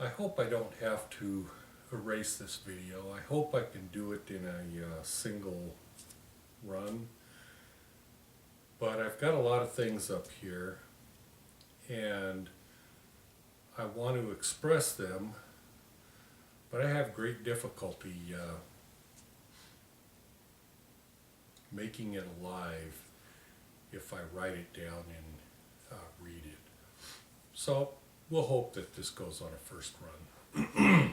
I hope I don't have to erase this video. I hope I can do it in a single run. But I've got a lot of things up here and I want to express them, but I have great difficulty making it alive if I write it down and read it. So we'll hope that this goes on a first run.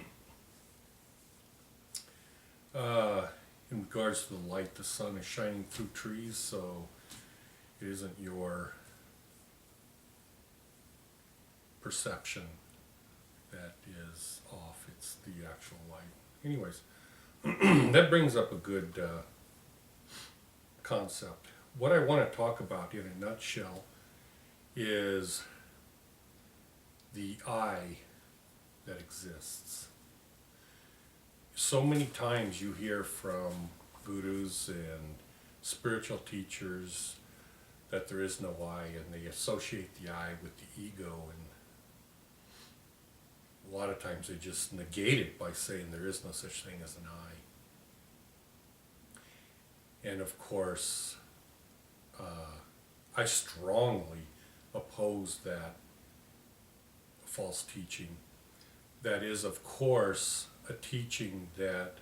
In regards to the light, the sun is shining through trees, so it isn't your perception that is off, it's the actual light. Anyways, that brings up a good concept. What I want to talk about in a nutshell is the I that exists. So many times you hear from gurus and spiritual teachers that there is no I, and they associate the I with the ego, and a lot of times they just negate it by saying there is no such thing as an I. And of course, I strongly oppose that false teaching. That is, of course, a teaching that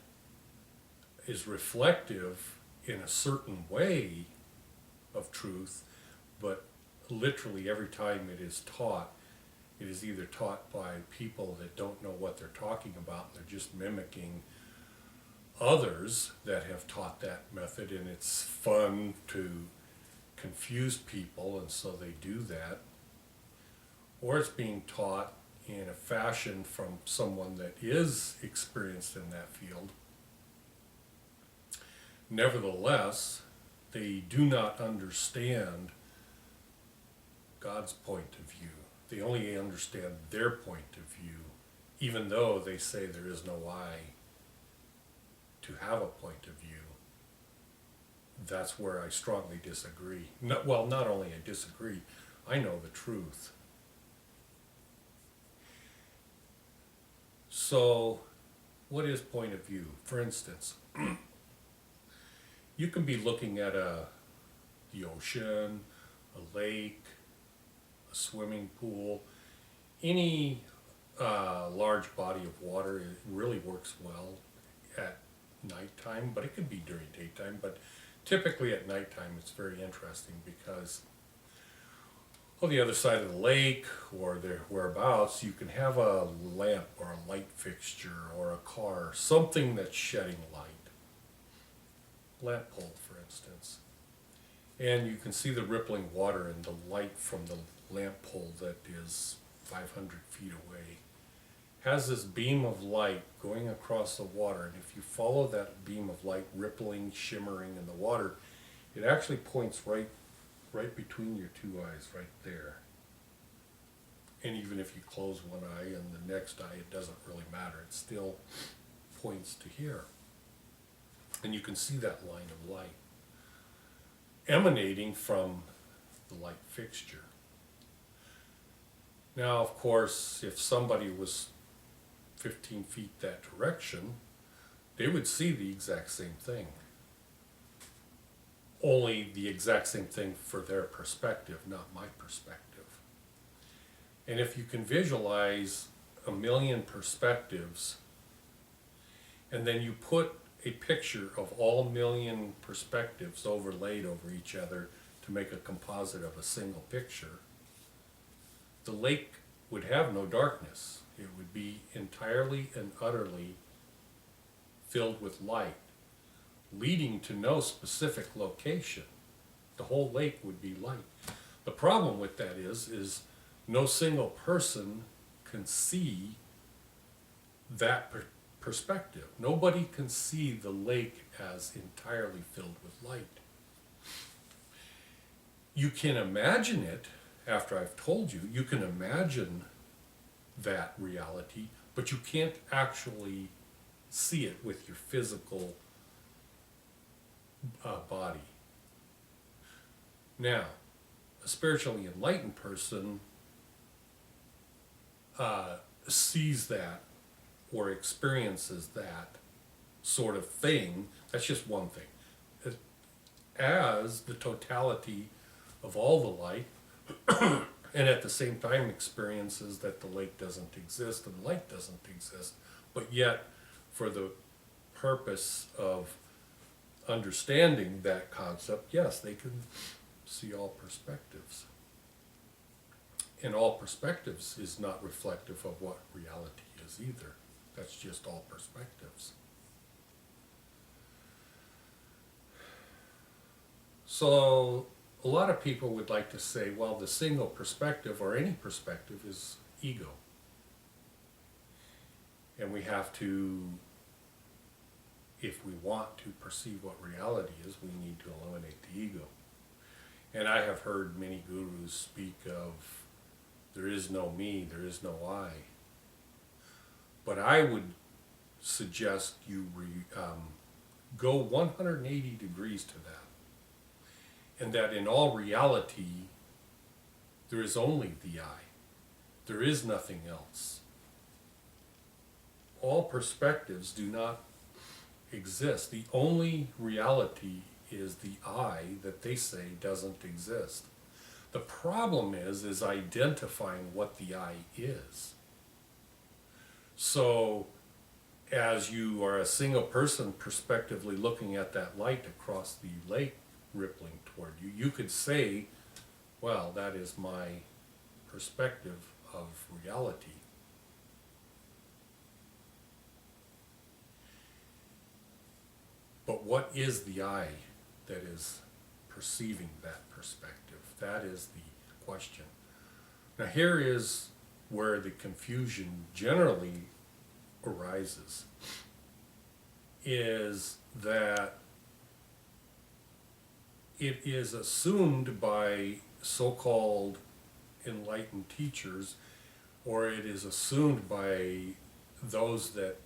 is reflective in a certain way of truth, but literally every time it is taught, it is either taught by people that don't know what they're talking about, and they're just mimicking others that have taught that method, and it's fun to confuse people, and so they do that. Or it's being taught in a fashion from someone that is experienced in that field. Nevertheless, they do not understand God's point of view. They only understand their point of view, even though they say there is no I to have a point of view. That's where I strongly disagree. Not only I disagree, I know the truth. So, what is point of view? For instance, you can be looking at the ocean, a lake, a swimming pool, any large body of water. It really works well at nighttime, but it could be during daytime. But typically at nighttime it's very interesting because on the other side of the lake or their whereabouts, you can have a lamp or a light fixture or a car, something that's shedding light. Lamp pole, for instance. And you can see the rippling water and the light from the lamp pole that is 500 feet away. Has this beam of light going across the water, and if you follow that beam of light rippling, shimmering in the water, it actually points right between your two eyes, right there. And even if you close one eye and the next eye, it doesn't really matter. It still points to here. And you can see that line of light emanating from the light fixture. Now, of course, if somebody was 15 feet that direction, they would see the exact same thing. Only the exact same thing for their perspective, not my perspective. And if you can visualize a million perspectives, and then you put a picture of all million perspectives overlaid over each other to make a composite of a single picture, the lake would have no darkness. It would be entirely and utterly filled with light, leading to no specific location. The whole lake would be light. The problem with that is no single person can see that perspective. Nobody can see the lake as entirely filled with light. You can imagine it. After I've told you, you can imagine that reality, but you can't actually see it with your physical body. Now, a spiritually enlightened person sees that or experiences that sort of thing, that's just one thing. As the totality of all the light, and at the same time experiences that the lake doesn't exist and the light doesn't exist, but yet for the purpose of understanding that concept, yes, they can see all perspectives. And all perspectives is not reflective of what reality is either. That's just all perspectives. So a lot of people would like to say, well, the single perspective or any perspective is ego. And we have to, if we want to perceive what reality is, we need to eliminate the ego. And I have heard many gurus speak of there is no me, there is no I. But I would suggest you go 180 degrees to that. And that in all reality, there is only the I. There is nothing else. All perspectives do not exist. The only reality is the I that they say doesn't exist. The problem is identifying what the I is. So, as you are a single person prospectively looking at that light across the lake rippling toward you, you could say, well, that is my perspective of reality. But what is the I that is perceiving that perspective? That is the question. Now here is where the confusion generally arises, is that it is assumed by so-called enlightened teachers, or it is assumed by those that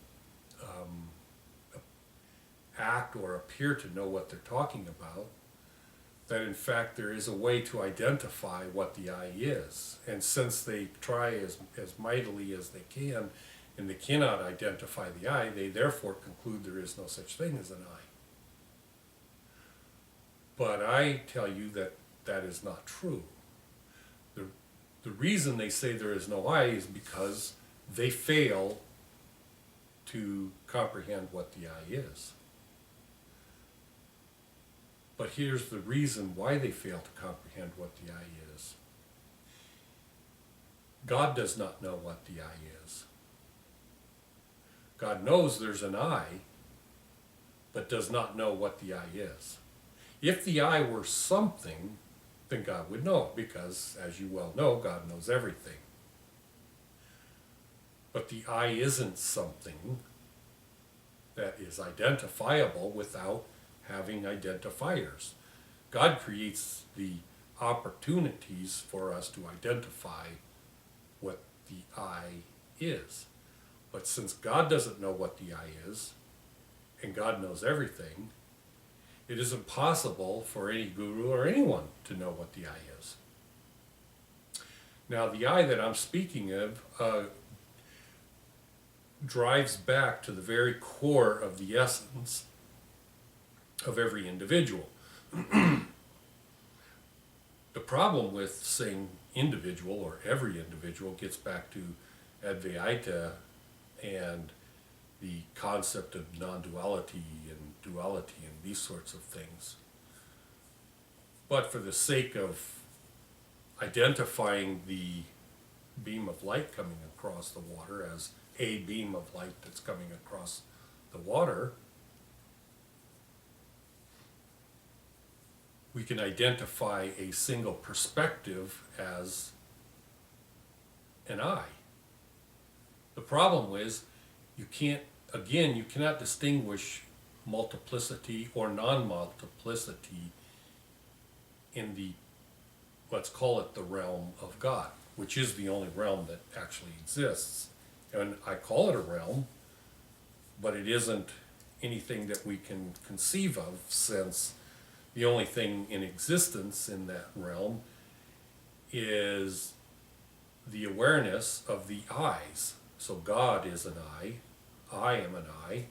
act or appear to know what they're talking about, that in fact there is a way to identify what the I is. And since they try as mightily as they can, and they cannot identify the I, they therefore conclude there is no such thing as an I. But I tell you that that is not true. The reason they say there is no I is because they fail to comprehend what the I is. But here's the reason why they fail to comprehend what the I is. God does not know what the I is. God knows there's an I, but does not know what the I is. If the I were something, then God would know, because, as you well know, God knows everything. But the I isn't something that is identifiable without having identifiers. God creates the opportunities for us to identify what the I is. But since God doesn't know what the I is, and God knows everything, it is impossible for any guru or anyone to know what the I is. Now, the I that I'm speaking of drives back to the very core of the essence of every individual. The problem with saying individual or every individual gets back to Advaita and the concept of non-duality and duality and these sorts of things. But for the sake of identifying the beam of light coming across the water as a beam of light that's coming across the water, we can identify a single perspective as an I. The problem is you cannot distinguish multiplicity or non-multiplicity in the, let's call it the realm of God, which is the only realm that actually exists. And I call it a realm, but it isn't anything that we can conceive of, since the only thing in existence in that realm is the awareness of the I's. So God is an I am an I,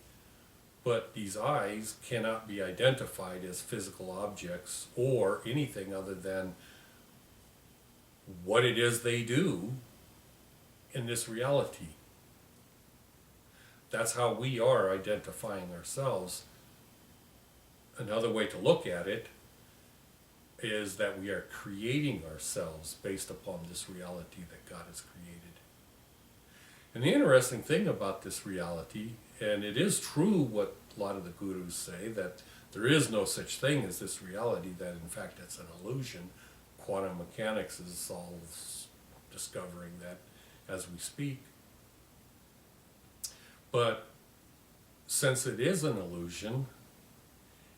but these I's cannot be identified as physical objects or anything other than what it is they do in this reality. That's how we are identifying ourselves. Another way to look at it is that we are creating ourselves based upon this reality that God has created. And the interesting thing about this reality, and it is true what a lot of the gurus say, that there is no such thing as this reality, that in fact it's an illusion. Quantum mechanics is all discovering that as we speak. But since it is an illusion,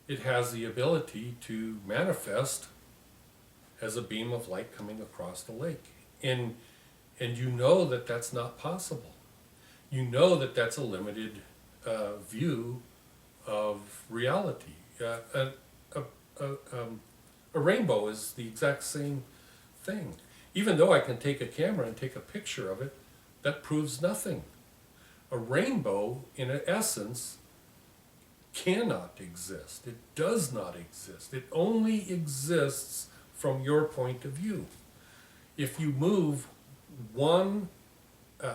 it has the ability to manifest as a beam of light coming across the lake. And you know that that's not possible. You know that that's a limited view of reality. A rainbow is the exact same thing. Even though I can take a camera and take a picture of it, that proves nothing. A rainbow, in essence, cannot exist. It does not exist. It only exists from your point of view. If you move one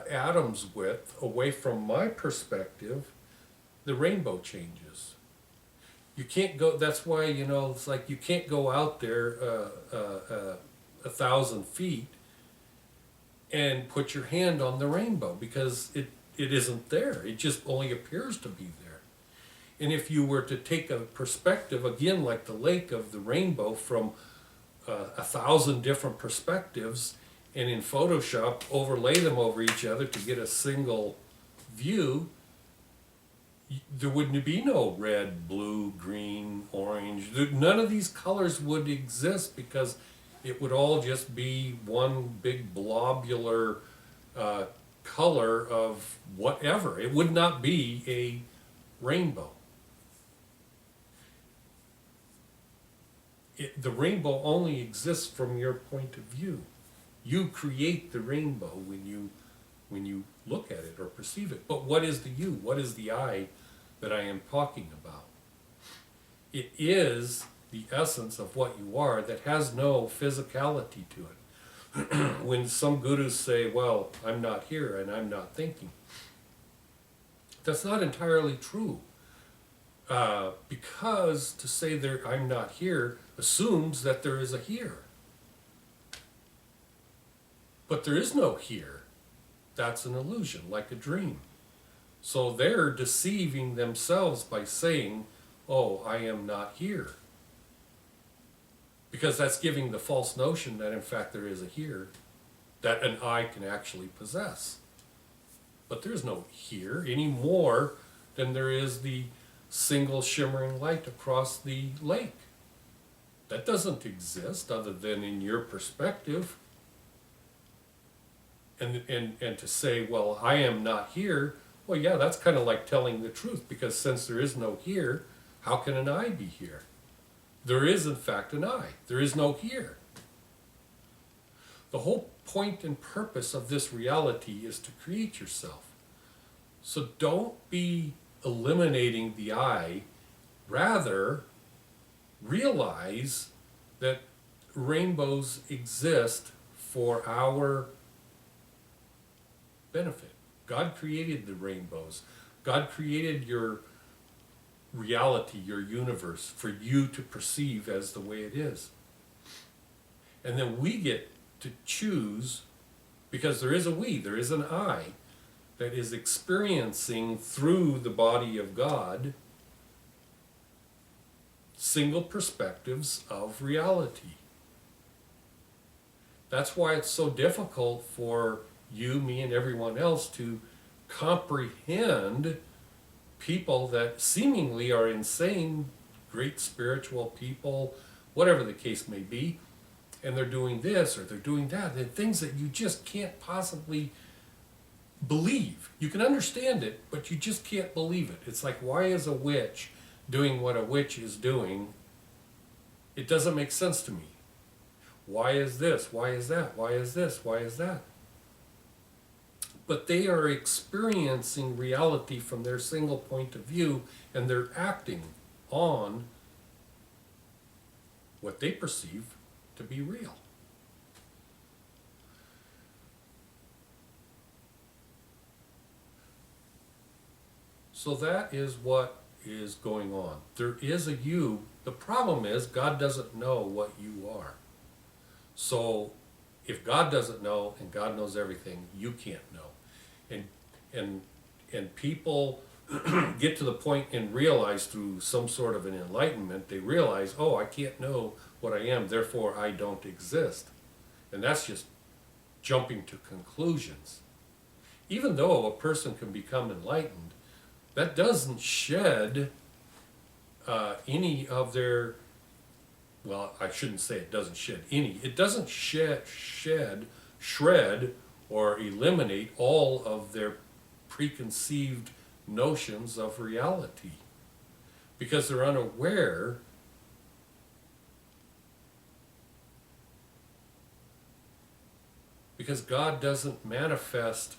atom's width away from my perspective, the rainbow changes. You can't go, that's why, it's like you can't go out there 1,000 feet and put your hand on the rainbow, because it isn't there. It just only appears to be there. And if you were to take a perspective, again, like the lake of the rainbow, from 1,000 different perspectives, and in Photoshop overlay them over each other to get a single view, there wouldn't be no red, blue, green, orange. None of these colors would exist, because it would all just be one big blobular color of whatever. It would not be a rainbow. The rainbow only exists from your point of view. You create the rainbow when you look at it or perceive it. But what is the you? What is the I that I am talking about? It is the essence of what you are that has no physicality to it. When some gurus say, well, I'm not here and I'm not thinking, that's not entirely true. Because to say that I'm not here assumes that there is a here. But there is no here. That's an illusion, like a dream. So they're deceiving themselves by saying, oh, I am not here. Because that's giving the false notion that in fact there is a here, that an I can actually possess. But there's no here any more than there is the single shimmering light across the lake. That doesn't exist other than in your perspective. And to say, well, I am not here, well, yeah, that's kind of like telling the truth, because since there is no here, how can an I be here? There is, in fact, an I. There is no here. The whole point and purpose of this reality is to create yourself. So don't be eliminating the I. Rather, realize that rainbows exist for our benefit. God created the rainbows. God created your reality, your universe, for you to perceive as the way it is. And then we get to choose, because there is a we, there is an I, that is experiencing through the body of God single perspectives of reality. That's why it's so difficult for you, me, and everyone else to comprehend people that seemingly are insane, great spiritual people, whatever the case may be, and they're doing this or they're doing that, and things that you just can't possibly believe. You can understand it, but you just can't believe it. It's like, why is a witch doing what a witch is doing? It doesn't make sense to me. Why is this? Why is that? Why is this? Why is that? but they are experiencing reality from their single point of view, and they're acting on what they perceive to be real. So that is what is going on. There is a you. The problem is God doesn't know what you are. So if God doesn't know and God knows everything, you can't know. And people get to the point and realize through some sort of an enlightenment, they realize, oh, I can't know what I am, therefore I don't exist. And that's just jumping to conclusions. Even though a person can become enlightened, that doesn't shed any of their, well, I shouldn't say it doesn't shed any, it doesn't shred, or eliminate all of their preconceived notions of reality. Because they're unaware because God doesn't manifest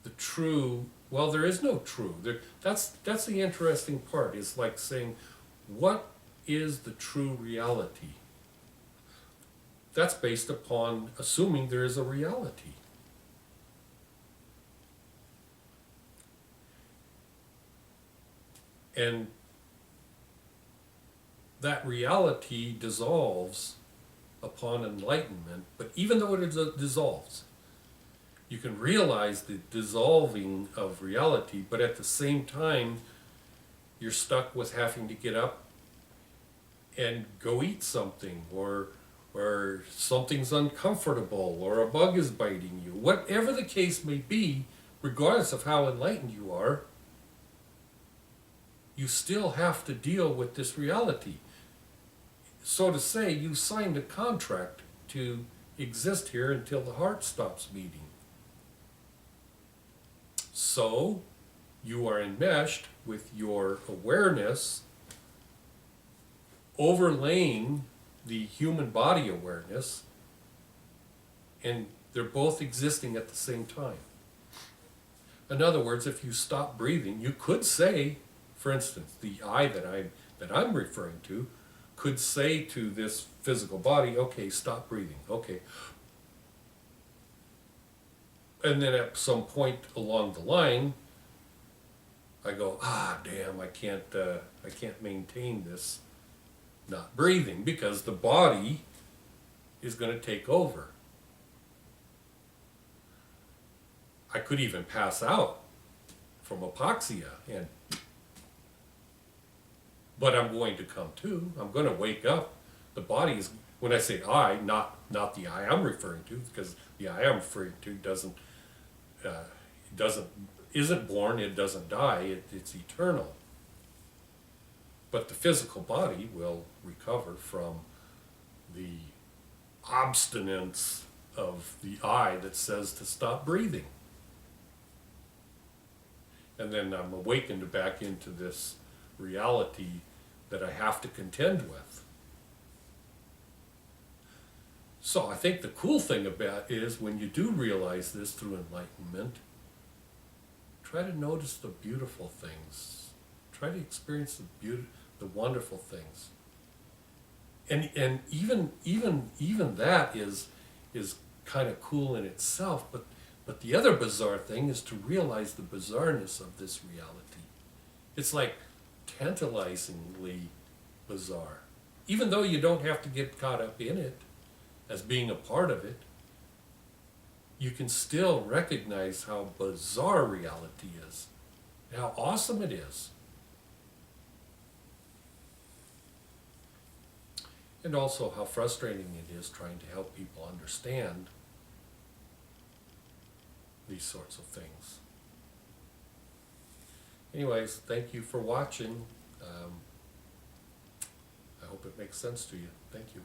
the true. Well, there is no true. That's the interesting part. It's like saying, what is the true reality? That's based upon assuming there is a reality. And that reality dissolves upon enlightenment, but even though it dissolves, you can realize the dissolving of reality, but at the same time, you're stuck with having to get up and go eat something, or something's uncomfortable, or a bug is biting you. Whatever the case may be, regardless of how enlightened you are, you still have to deal with this reality. So to say, you signed a contract to exist here until the heart stops beating. So, you are enmeshed with your awareness overlaying the human body awareness, and they're both existing at the same time. In other words, if you stop breathing, you could say, for instance, the I that I'm referring to could say to this physical body, okay, stop breathing, okay. And then at some point along the line, I go, damn, I can't maintain this not breathing, because the body is going to take over. I could even pass out from hypoxia, but I'm going to come to. I'm going to wake up. The body is, when I say I, not the I I'm referring to, because the I I'm referring to isn't born, it doesn't die, it's eternal. But the physical body will recover from the obstinance of the I that says to stop breathing. And then I'm awakened back into this reality that I have to contend with. So I think the cool thing about it is when you do realize this through enlightenment, try to notice the beautiful things. Try to experience the wonderful things. And even that is kind of cool in itself, but the other bizarre thing is to realize the bizarreness of this reality. It's like tantalizingly bizarre. Even though you don't have to get caught up in it as being a part of it, you can still recognize how bizarre reality is, how awesome it is. And also how frustrating it is trying to help people understand these sorts of things. Anyways, thank you for watching. I hope it makes sense to you. Thank you.